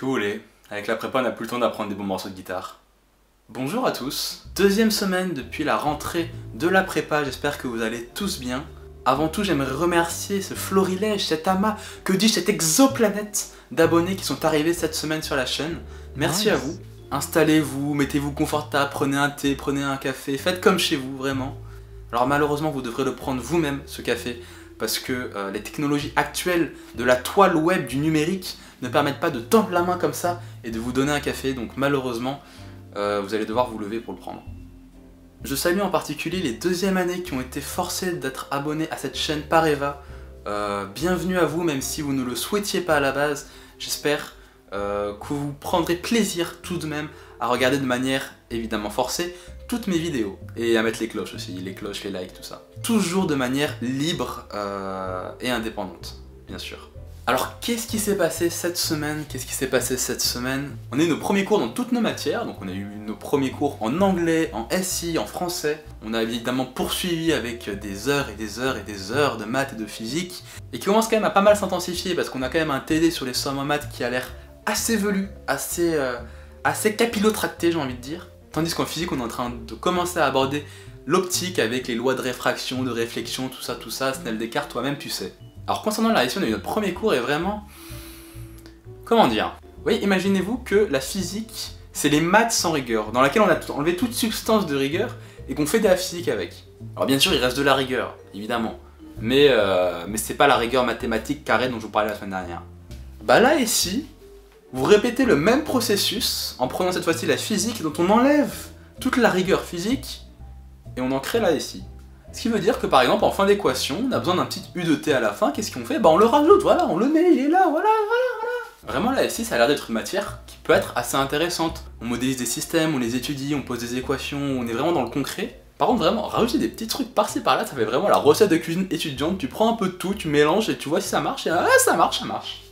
que vous voulez, avec la prépa on n'a plus le temps d'apprendre des bons morceaux de guitare. Bonjour à tous, deuxième semaine depuis la rentrée de la prépa, j'espère que vous allez tous bien. Avant tout, j'aimerais remercier ce florilège, cet amas, que dis-je, cette exoplanète d'abonnés qui sont arrivés cette semaine sur la chaîne. Merci à vous. Installez-vous, mettez-vous confortable, prenez un thé, prenez un café, faites comme chez vous, vraiment. Alors malheureusement, vous devrez le prendre vous-même, ce café, parce que les technologies actuelles de la toile web du numérique ne permettent pas de tendre la main comme ça et de vous donner un café, donc malheureusement, vous allez devoir vous lever pour le prendre. Je salue en particulier les deuxièmes années qui ont été forcées d'être abonnés à cette chaîne par Eva. Bienvenue à vous, même si vous ne le souhaitiez pas à la base. J'espère que vous prendrez plaisir tout de même à regarder de manière évidemment forcée toutes mes vidéos. Et à mettre les cloches aussi, les cloches, les likes, tout ça. Toujours de manière libre et indépendante, bien sûr. Alors qu'est-ce qui s'est passé cette semaine? On a eu nos premiers cours dans toutes nos matières, donc on a eu nos premiers cours en anglais, en SI, en français. On a évidemment poursuivi avec des heures et des heures et des heures de maths et de physique, et qui commence quand même à pas mal s'intensifier parce qu'on a quand même un TD sur les sommes en maths qui a l'air assez velu, assez capillotracté, j'ai envie de dire. Tandis qu'en physique on est en train de commencer à aborder l'optique avec les lois de réfraction, de réflexion, tout ça, Snell Descartes, toi-même tu sais. Alors concernant la SI, on a eu notre premier cours et vraiment... Comment dire? Oui, imaginez-vous que la physique, c'est les maths sans rigueur, dans laquelle on a enlevé toute substance de rigueur et qu'on fait de la physique avec. Alors bien sûr, il reste de la rigueur, évidemment. Mais c'est pas la rigueur mathématique carrée dont je vous parlais la semaine dernière. Bah là, ici, vous répétez le même processus en prenant cette fois-ci la physique dont on enlève toute la rigueur physique et on en crée la SI. Ce qui veut dire que par exemple en fin d'équation, on a besoin d'un petit U de T à la fin, qu'est-ce qu'on fait? Bah on le rajoute, voilà, on le met, il est là, voilà. Vraiment la SI ça a l'air d'être une matière qui peut être assez intéressante. On modélise des systèmes, on les étudie, on pose des équations, on est vraiment dans le concret. Par contre vraiment, rajouter des petits trucs par-ci par-là, ça fait vraiment la recette de cuisine étudiante, tu prends un peu de tout, tu mélanges et tu vois si ça marche, et ça marche.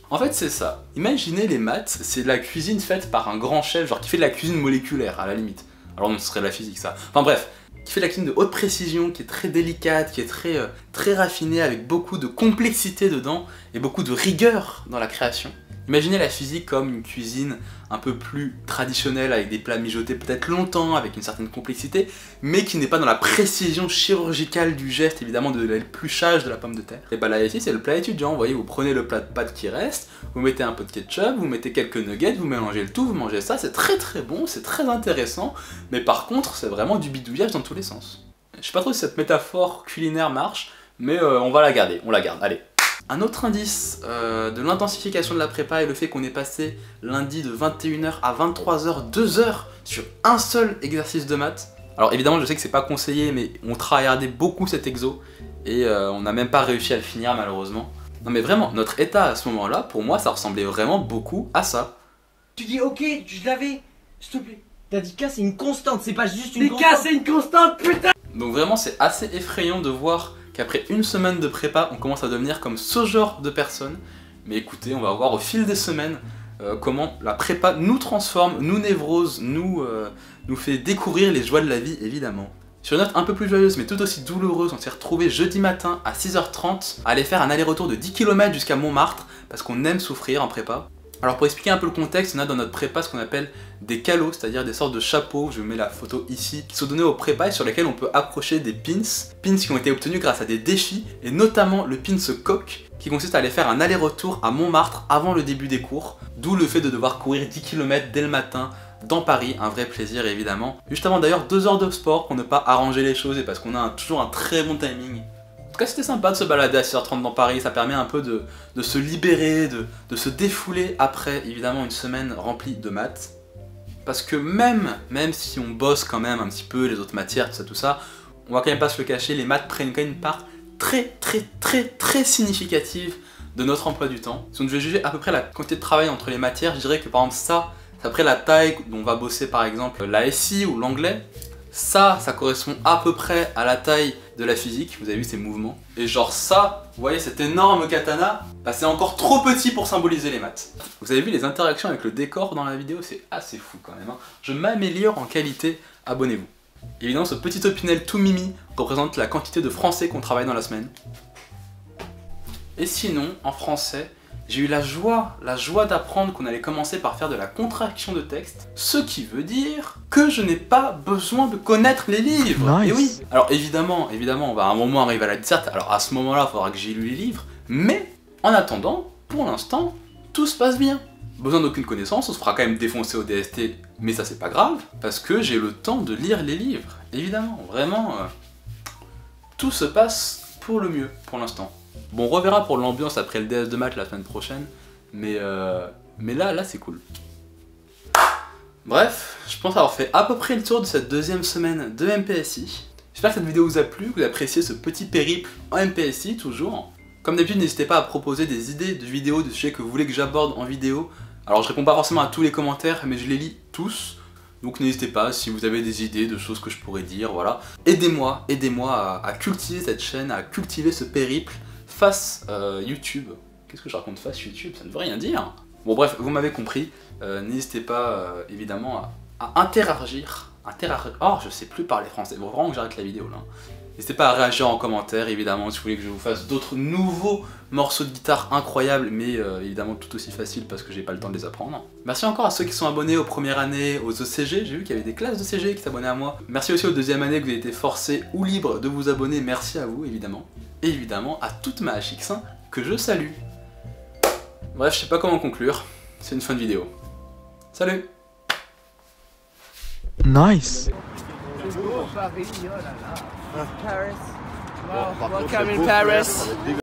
En fait c'est ça, imaginez les maths, c'est de la cuisine faite par un grand chef, genre qui fait de la cuisine moléculaire à la limite. Alors non, ce serait de la physique ça. Enfin bref, qui fait de la cuisine de haute précision, qui est très délicate, qui est très raffinée, avec beaucoup de complexité dedans, et beaucoup de rigueur dans la création. Imaginez la physique comme une cuisine un peu plus traditionnelle, avec des plats mijotés peut-être longtemps, avec une certaine complexité, mais qui n'est pas dans la précision chirurgicale du geste, évidemment, de l'épluchage de la pomme de terre. Et bah là ici, c'est le plat étudiant, vous voyez, vous prenez le plat de pâtes qui reste, vous mettez un peu de ketchup, vous mettez quelques nuggets, vous mélangez le tout, vous mangez ça, c'est très bon, c'est très intéressant, mais par contre, c'est vraiment du bidouillage dans tous les sens. Je sais pas trop si cette métaphore culinaire marche, mais on va la garder, on la garde, allez. Un autre indice de l'intensification de la prépa est le fait qu'on est passé lundi de 21h à 23h, 2 heures sur un seul exercice de maths. Alors évidemment je sais que c'est pas conseillé mais on travaillait beaucoup cet exo et on n'a même pas réussi à le finir malheureusement. Non mais vraiment, notre état à ce moment-là, pour moi ça ressemblait vraiment beaucoup à ça. Tu dis ok, je l'avais, s'il te plaît. T'as dit K c'est une constante, c'est pas juste une constante. K c'est une constante, putain. Donc vraiment c'est assez effrayant de voir qu'après une semaine de prépa, on commence à devenir comme ce genre de personnes. Mais écoutez, on va voir au fil des semaines comment la prépa nous transforme, nous névrose, nous fait découvrir les joies de la vie, évidemment. Sur une note un peu plus joyeuse, mais tout aussi douloureuse, on s'est retrouvé jeudi matin à 6h30 à aller faire un aller-retour de 10 km jusqu'à Montmartre, parce qu'on aime souffrir en prépa. Alors pour expliquer un peu le contexte, on a dans notre prépa ce qu'on appelle des calots, c'est-à-dire des sortes de chapeaux, je vous mets la photo ici, qui sont donnés aux prépas et sur lesquels on peut accrocher des pins qui ont été obtenus grâce à des défis, et notamment le pins coq, qui consiste à aller faire un aller-retour à Montmartre avant le début des cours, d'où le fait de devoir courir 10 km dès le matin dans Paris, un vrai plaisir évidemment. Juste avant d'ailleurs 2 heures de sport pour ne pas arranger les choses et parce qu'on a toujours un très bon timing. En tout cas c'était sympa de se balader à 6h30 dans Paris, ça permet un peu de se libérer, de se défouler après évidemment une semaine remplie de maths. Parce que même si on bosse quand même un petit peu les autres matières, tout ça, on va quand même pas se le cacher, les maths prennent quand même une part très significative de notre emploi du temps. Si on devait juger à peu près la quantité de travail entre les matières, je dirais que par exemple ça après la taille dont on va bosser par exemple la SI ou l'anglais. Ça correspond à peu près à la taille de la physique, vous avez vu ces mouvements. Et genre ça, vous voyez cet énorme katana, bah c'est encore trop petit pour symboliser les maths. Vous avez vu les interactions avec le décor dans la vidéo, c'est assez fou quand même. Hein. Je m'améliore en qualité, abonnez-vous. Évidemment ce petit opinel tout mimi représente la quantité de français qu'on travaille dans la semaine. Et sinon, en français, j'ai eu la joie d'apprendre qu'on allait commencer par faire de la contraction de texte, ce qui veut dire que je n'ai pas besoin de connaître les livres. Nice. Et oui. Alors évidemment, on va à un moment arriver à la disserte, alors à ce moment-là, il faudra que j'ai lu les livres, mais en attendant, pour l'instant, tout se passe bien. Besoin d'aucune connaissance, on se fera quand même défoncer au DST, mais ça c'est pas grave, parce que j'ai le temps de lire les livres. Évidemment, vraiment, tout se passe pour le mieux, pour l'instant. Bon, on reverra pour l'ambiance après le DS de maths la semaine prochaine, mais là c'est cool. Bref, je pense avoir fait à peu près le tour de cette deuxième semaine de MPSI. J'espère que cette vidéo vous a plu, que vous appréciez ce petit périple en MPSI toujours. Comme d'habitude, n'hésitez pas à proposer des idées de vidéos, de sujets que vous voulez que j'aborde en vidéo. Alors je réponds pas forcément à tous les commentaires, mais je les lis tous. Donc n'hésitez pas si vous avez des idées de choses que je pourrais dire, voilà. Aidez-moi à cultiver cette chaîne, à cultiver ce périple face YouTube. Qu'est-ce que je raconte face YouTube? Ça ne veut rien dire. Bon bref, vous m'avez compris. N'hésitez pas évidemment à interagir. Oh, je sais plus parler français. Bon, vraiment que j'arrête la vidéo là. N'hésitez pas à réagir en commentaire, évidemment, si vous voulez que je vous fasse d'autres nouveaux morceaux de guitare incroyables, mais évidemment tout aussi faciles parce que j'ai pas le temps de les apprendre. Merci encore à ceux qui sont abonnés aux premières années, aux ECG, j'ai vu qu'il y avait des classes d'ECG qui s'abonnaient à moi. Merci aussi aux deuxième année que vous avez été forcés ou libres de vous abonner, merci à vous, évidemment. Et évidemment à toute ma HX1 que je salue. Bref, je sais pas comment conclure, c'est une fin de vidéo. Salut! Nice. Paris, oh là là. Paris. Wow, welcome in Paris.